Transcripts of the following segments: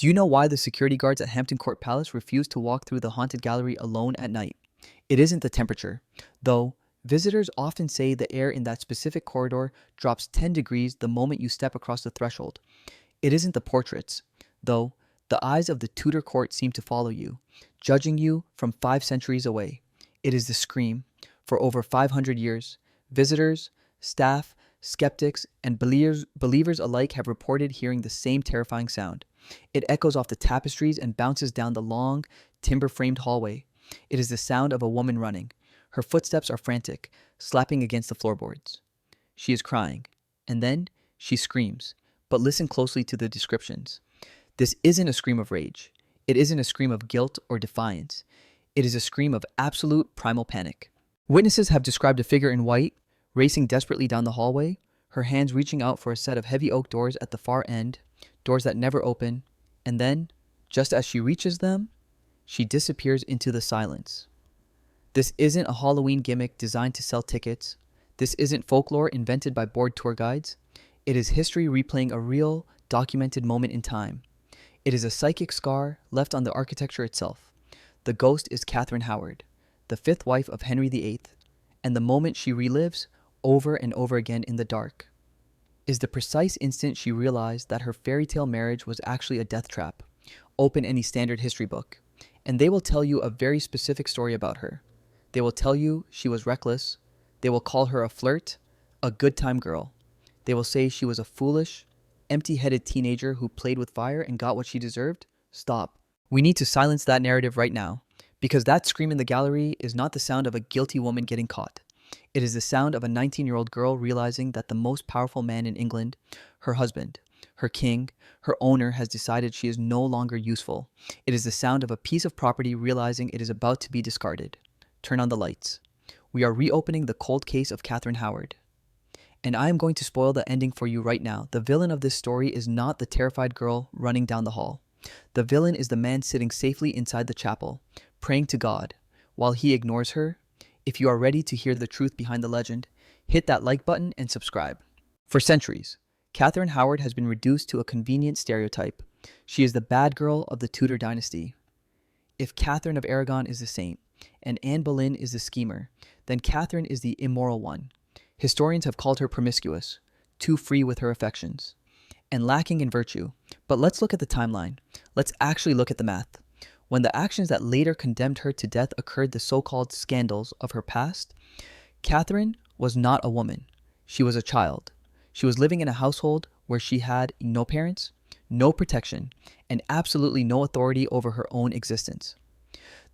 Do you know why the security guards at Hampton Court Palace refuse to walk through the haunted gallery alone at night? It isn't the temperature, though visitors often say the air in that specific corridor drops 10 degrees the moment you step across the threshold. It isn't the portraits, though the eyes of the Tudor court seem to follow you, judging you from 5 centuries away. It is the scream. For over 500 years, visitors, staff, skeptics, and believers alike have reported hearing the same terrifying sound. It echoes off the tapestries and bounces down the long, timber-framed hallway. It is the sound of a woman running. Her footsteps are frantic, slapping against the floorboards. She is crying, and then she screams. But listen closely to the descriptions. This isn't a scream of rage. It isn't a scream of guilt or defiance. It is a scream of absolute primal panic. Witnesses have described a figure in white, racing desperately down the hallway, her hands reaching out for a set of heavy oak doors at the far end, doors that never open, and then, just as she reaches them, she disappears into the silence. This isn't a Halloween gimmick designed to sell tickets. This isn't folklore invented by bored tour guides. It is history replaying a real, documented moment in time. It is a psychic scar left on the architecture itself. The ghost is Katheryn Howard, the fifth wife of Henry VIII, and the moment she relives over and over again in the dark is the precise instant she realized that her fairy tale marriage was actually a death trap. Open any standard history book, and they will tell you a very specific story about her. They will tell you she was reckless. They will call her a flirt, a good time girl. They will say she was a foolish, empty-headed teenager who played with fire and got what she deserved. Stop. We need to silence that narrative right now, because that scream in the gallery is not the sound of a guilty woman getting caught. It is the sound of a 19-year-old girl realizing that the most powerful man in England, her husband, her king, her owner, has decided she is no longer useful. It is the sound of a piece of property realizing it is about to be discarded. Turn on the lights. We are reopening the cold case of Katheryn Howard. And I am going to spoil the ending for you right now. The villain of this story is not the terrified girl running down the hall. The villain is the man sitting safely inside the chapel, praying to God, while he ignores her. If you are ready to hear the truth behind the legend, hit that like button and subscribe. For centuries, Katheryn Howard has been reduced to a convenient stereotype. She is the bad girl of the Tudor dynasty. If Catherine of Aragon is the saint, and Anne Boleyn is the schemer, then Catherine is the immoral one. Historians have called her promiscuous, too free with her affections, and lacking in virtue. But let's look at the timeline. Let's actually look at the math. When the actions that later condemned her to death occurred, the so-called scandals of her past, Catherine was not a woman. She was a child. She was living in a household where she had no parents, no protection, and absolutely no authority over her own existence.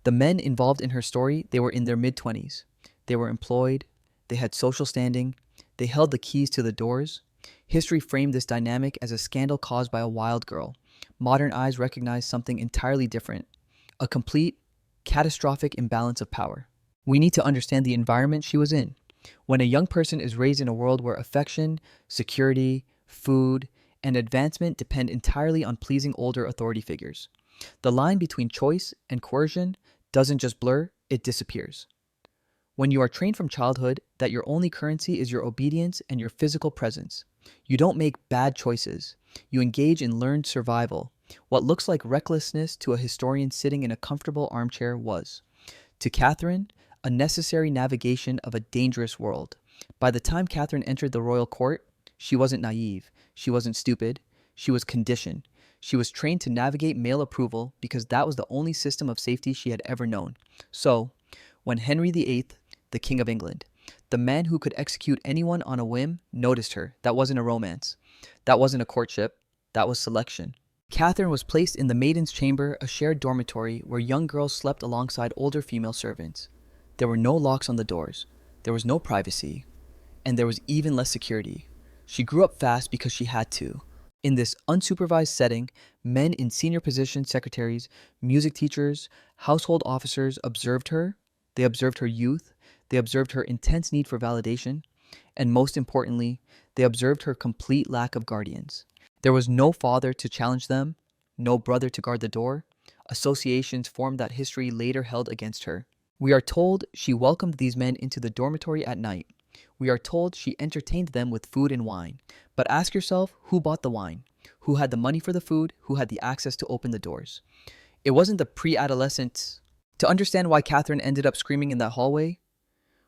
The men involved in her story, they were in their mid-20s. They were employed. They had social standing. They held the keys to the doors. History framed this dynamic as a scandal caused by a wild girl. Modern eyes recognize something entirely different. A complete, catastrophic imbalance of power. We need to understand the environment she was in. When a young person is raised in a world where affection, security, food, and advancement depend entirely on pleasing older authority figures, the line between choice and coercion doesn't just blur, it disappears. When you are trained from childhood that your only currency is your obedience and your physical presence, you don't make bad choices. You engage in learned survival. What looks like recklessness to a historian sitting in a comfortable armchair was, to Catherine, a necessary navigation of a dangerous world. By the time Catherine entered the royal court, she wasn't naive. She wasn't stupid. She was conditioned. She was trained to navigate male approval because that was the only system of safety she had ever known. So, when Henry VIII, the King of England, the man who could execute anyone on a whim, noticed her, that wasn't a romance. That wasn't a courtship. That was selection. Catherine was placed in the Maiden's Chamber, a shared dormitory where young girls slept alongside older female servants. There were no locks on the doors. There was no privacy. And there was even less security. She grew up fast because she had to. In this unsupervised setting, men in senior positions, secretaries, music teachers, household officers observed her. They observed her youth. They observed her intense need for validation. And most importantly, they observed her complete lack of guardians. There was no father to challenge them, no brother to guard the door. Associations formed that history later held against her. We are told she welcomed these men into the dormitory at night. We are told she entertained them with food and wine. But ask yourself, who bought the wine? Who had the money for the food? Who had the access to open the doors? It wasn't the pre-adolescent. To understand why Katheryn ended up screaming in that hallway,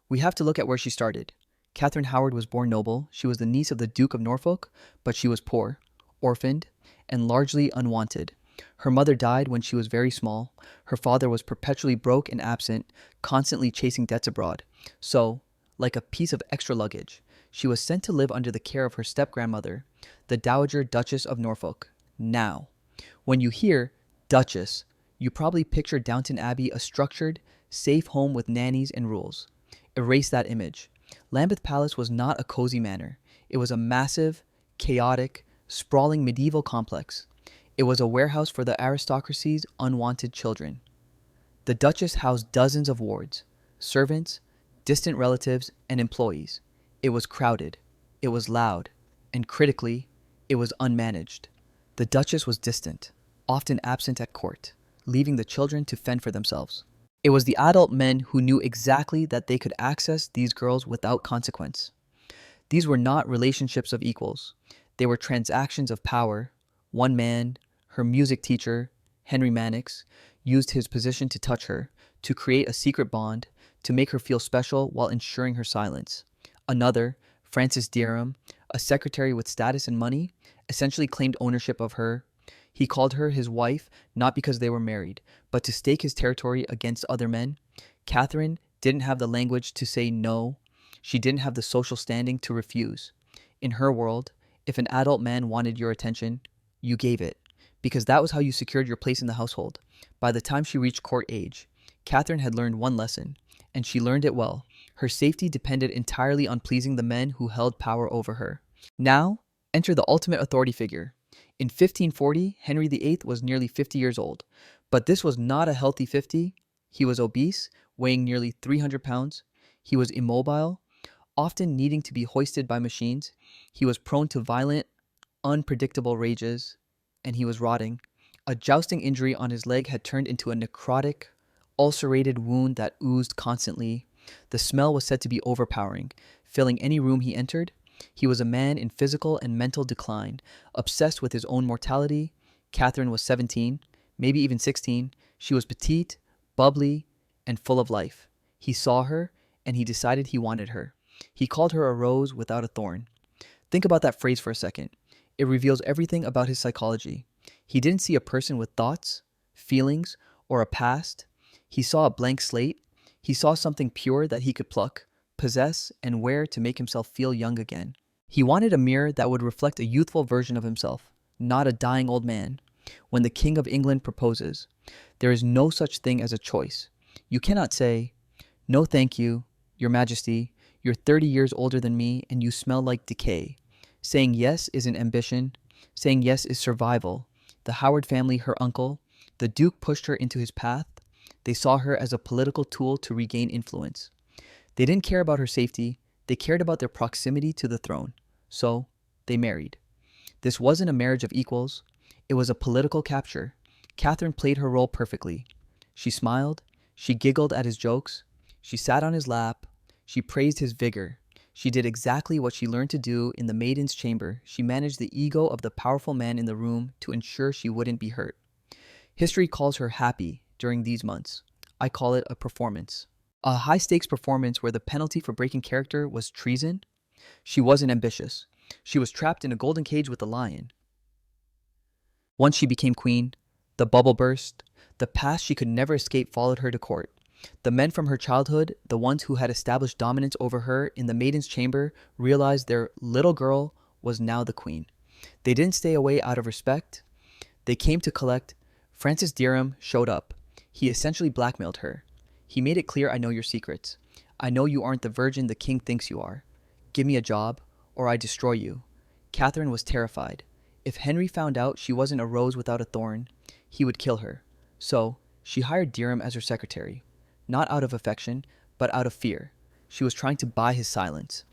we have to look at where she started. Katheryn Howard was born noble. She was the niece of the Duke of Norfolk, but she was poor, orphaned, and largely unwanted. Her mother died when she was very small. Her father was perpetually broke and absent, constantly chasing debts abroad. So, like a piece of extra luggage, she was sent to live under the care of her step-grandmother, the Dowager Duchess of Norfolk. Now, when you hear Duchess, you probably picture Downton Abbey, a structured, safe home with nannies and rules. Erase that image. Lambeth Palace was not a cozy manor. It was a massive, chaotic, sprawling medieval complex. It was a warehouse for the aristocracy's unwanted children. The Duchess housed dozens of wards, servants, distant relatives, and employees. It was crowded, it was loud, and critically, it was unmanaged. The Duchess was distant, often absent at court, leaving the children to fend for themselves. It was the adult men who knew exactly that they could access these girls without consequence. These were not relationships of equals. They were transactions of power. One man, her music teacher, Henry Mannix, used his position to touch her, to create a secret bond, to make her feel special while ensuring her silence. Another, Francis Dereham, a secretary with status and money, essentially claimed ownership of her. He called her his wife not because they were married, but to stake his territory against other men. Katheryn didn't have the language to say no. She didn't have the social standing to refuse. In her world, if an adult man wanted your attention, you gave it, because that was how you secured your place in the household. By the time she reached court age, Katheryn had learned one lesson, and she learned it well. Her safety depended entirely on pleasing the men who held power over her. Now, enter the ultimate authority figure. In 1540, Henry VIII was nearly 50 years old, but this was not a healthy 50. He was obese, weighing nearly 300 pounds. He was immobile, often needing to be hoisted by machines. He was prone to violent, unpredictable rages, and he was rotting. A jousting injury on his leg had turned into a necrotic, ulcerated wound that oozed constantly. The smell was said to be overpowering, filling any room he entered. He was a man in physical and mental decline, obsessed with his own mortality. Katheryn was 17, maybe even 16. She was petite, bubbly, and full of life. He saw her, and he decided he wanted her. He called her a rose without a thorn. Think about that phrase for a second. It reveals everything about his psychology. He didn't see a person with thoughts, feelings, or a past. He saw a blank slate. He saw something pure that he could pluck, possess, and wear to make himself feel young again. He wanted a mirror that would reflect a youthful version of himself, not a dying old man. When the King of England proposes, there is no such thing as a choice. You cannot say, "No thank you, Your Majesty, you're 30 years older than me and you smell like decay." Saying yes isn't ambition. Saying yes is survival. The Howard family, her uncle, the Duke pushed her into his path. They saw her as a political tool to regain influence. They didn't care about her safety. They cared about their proximity to the throne. So, they married. This wasn't a marriage of equals. It was a political capture. Katheryn played her role perfectly. She smiled. She giggled at his jokes. She sat on his lap. She praised his vigor. She did exactly what she learned to do in the maiden's chamber. She managed the ego of the powerful man in the room to ensure she wouldn't be hurt. History calls her happy during these months. I call it a performance. A high-stakes performance where the penalty for breaking character was treason. She wasn't ambitious. She was trapped in a golden cage with a lion. Once she became queen, the bubble burst. The past she could never escape followed her to court. The men from her childhood, the ones who had established dominance over her in the maiden's chamber, realized their little girl was now the queen. They didn't stay away out of respect. They came to collect. Francis Dereham showed up. He essentially blackmailed her. He made it clear, "I know your secrets. I know you aren't the virgin the king thinks you are. Give me a job, or I destroy you." Katheryn was terrified. If Henry found out she wasn't a rose without a thorn, he would kill her. So, she hired Dereham as her secretary. Not out of affection, but out of fear. She was trying to buy his silence.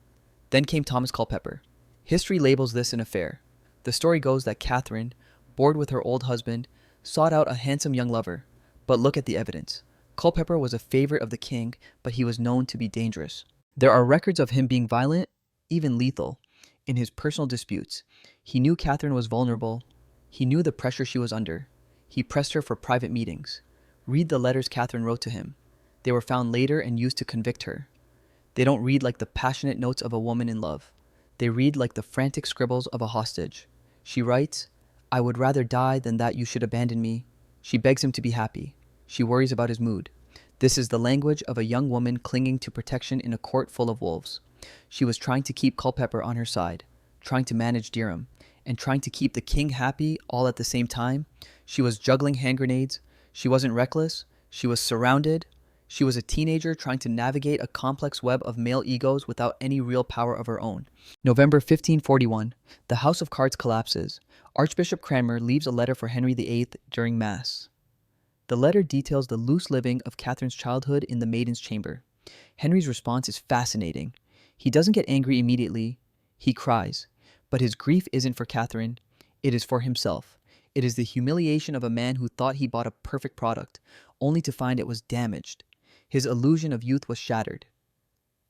Then came Thomas Culpeper. History labels this an affair. The story goes that Katheryn, bored with her old husband, sought out a handsome young lover. But look at the evidence. Culpeper was a favorite of the king, but he was known to be dangerous. There are records of him being violent, even lethal, in his personal disputes. He knew Katheryn was vulnerable. He knew the pressure she was under. He pressed her for private meetings. Read the letters Katheryn wrote to him. They were found later and used to convict her. They don't read like the passionate notes of a woman in love. They read like the frantic scribbles of a hostage. She writes, "I would rather die than that you should abandon me." She begs him to be happy. She worries about his mood. This is the language of a young woman clinging to protection in a court full of wolves. She was trying to keep Culpeper on her side, trying to manage Dirham, and trying to keep the king happy all at the same time. She was juggling hand grenades. She wasn't reckless. She was surrounded. She was a teenager trying to navigate a complex web of male egos without any real power of her own. November 1541. The House of Cards collapses. Archbishop Cranmer leaves a letter for Henry VIII during Mass. The letter details the loose living of Katheryn's childhood in the Maiden's Chamber. Henry's response is fascinating. He doesn't get angry immediately. He cries. But his grief isn't for Katheryn. It is for himself. It is the humiliation of a man who thought he bought a perfect product, only to find it was damaged. His illusion of youth was shattered.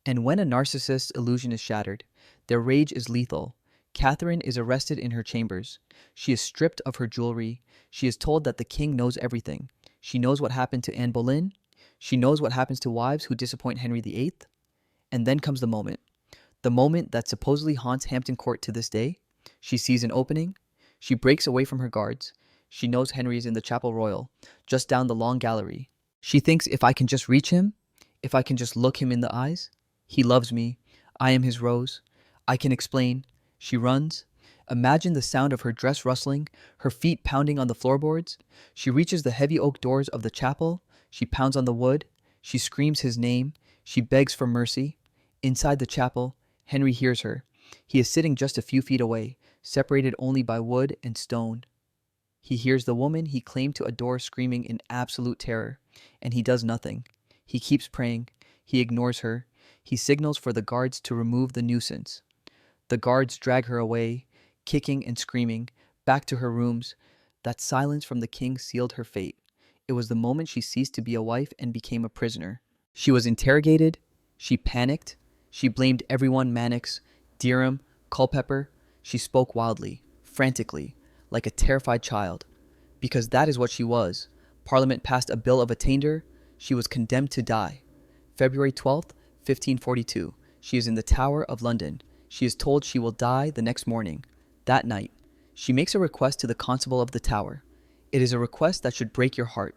And when a narcissist's illusion is shattered, their rage is lethal. Katheryn is arrested in her chambers. She is stripped of her jewelry. She is told that the king knows everything. She knows what happened to Anne Boleyn. She knows what happens to wives who disappoint Henry VIII. And then comes the moment. The moment that supposedly haunts Hampton Court to this day. She sees an opening. She breaks away from her guards. She knows Henry is in the Chapel Royal, just down the long gallery. She thinks, if I can just reach him, if I can just look him in the eyes, he loves me. I am his rose. I can explain. She runs. Imagine the sound of her dress rustling, her feet pounding on the floorboards. She reaches the heavy oak doors of the chapel. She pounds on the wood. She screams his name. She begs for mercy. Inside the chapel, Henry hears her. He is sitting just a few feet away, separated only by wood and stone. He hears the woman he claimed to adore screaming in absolute terror, and he does nothing. He keeps praying. He ignores her. He signals for the guards to remove the nuisance. The guards drag her away, kicking and screaming, back to her rooms. That silence from the king sealed her fate. It was the moment she ceased to be a wife and became a prisoner. She was interrogated. She panicked. She blamed everyone: Mannix, Dirham, Culpeper. She spoke wildly, frantically, like a terrified child. Because that is what she was. Parliament passed a bill of attainder. She was condemned to die. February 12th, 1542. She is in the Tower of London. She is told she will die the next morning. That night, she makes a request to the constable of the tower. It is a request that should break your heart.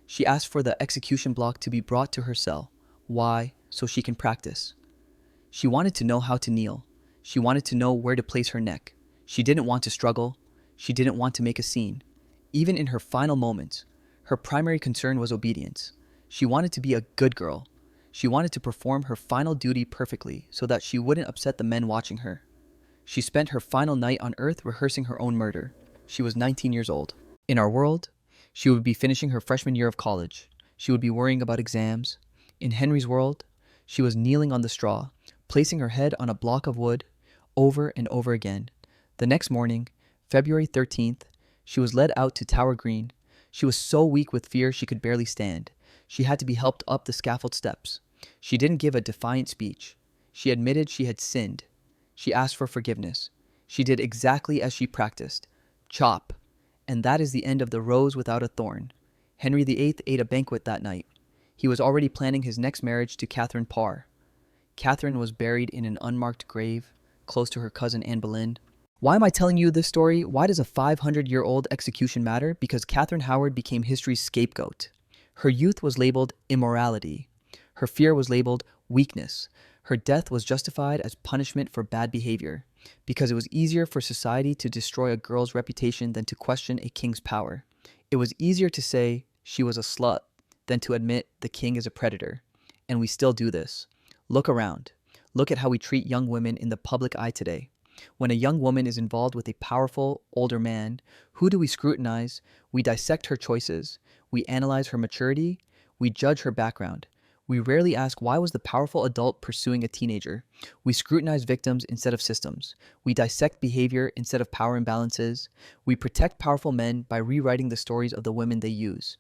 She asks for the execution block to be brought to her cell. Why? So she can practice. She wanted to know how to kneel. She wanted to know where to place her neck. She didn't want to struggle. She didn't want to make a scene. Even in her final moments, her primary concern was obedience. She wanted to be a good girl. She wanted to perform her final duty perfectly so that she wouldn't upset the men watching her. She spent her final night on earth rehearsing her own murder. She was 19 years old. In our world, she would be finishing her freshman year of college. She would be worrying about exams. In Henry's world, she was kneeling on the straw, placing her head on a block of wood over and over again. The next morning, February 13th, she was led out to Tower Green. She was so weak with fear she could barely stand. She had to be helped up the scaffold steps. She didn't give a defiant speech. She admitted she had sinned. She asked for forgiveness. She did exactly as she practiced. Chop. And that is the end of the rose without a thorn. Henry VIII ate a banquet that night. He was already planning his next marriage to Katheryn Parr. Katheryn was buried in an unmarked grave, close to her cousin Anne Boleyn. Why am I telling you this story? Why does a 500-year-old execution matter? Because Katheryn Howard became history's scapegoat. Her youth was labeled immorality. Her fear was labeled weakness. Her death was justified as punishment for bad behavior, because it was easier for society to destroy a girl's reputation than to question a king's power. It was easier to say she was a slut than to admit the king is a predator. And we still do this. Look around. Look at how we treat young women in the public eye today. When a young woman is involved with a powerful, older man, who do we scrutinize? We dissect her choices. We analyze her maturity. We judge her background. We rarely ask, why was the powerful adult pursuing a teenager? We scrutinize victims instead of systems. We dissect behavior instead of power imbalances. We protect powerful men by rewriting the stories of the women they use.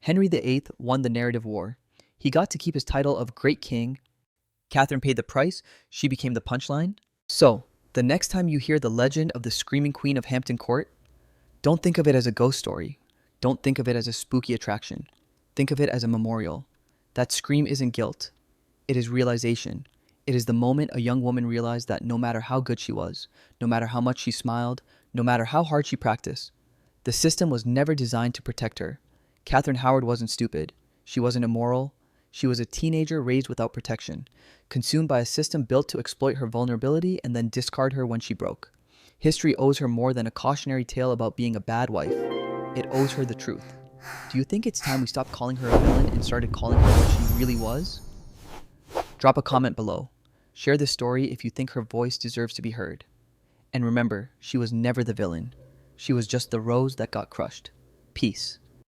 Henry VIII won the narrative war. He got to keep his title of Great King, Katheryn paid the price, she became the punchline. So, the next time you hear the legend of the Screaming Queen of Hampton Court, don't think of it as a ghost story. Don't think of it as a spooky attraction. Think of it as a memorial. That scream isn't guilt. It is realization. It is the moment a young woman realized that no matter how good she was, no matter how much she smiled, no matter how hard she practiced, the system was never designed to protect her. Katheryn Howard wasn't stupid. She wasn't immoral. She was a teenager raised without protection, consumed by a system built to exploit her vulnerability and then discard her when she broke. History owes her more than a cautionary tale about being a bad wife. It owes her the truth. Do you think it's time we stopped calling her a villain and started calling her what she really was? Drop a comment below. Share this story if you think her voice deserves to be heard. And remember, she was never the villain. She was just the rose that got crushed. Peace.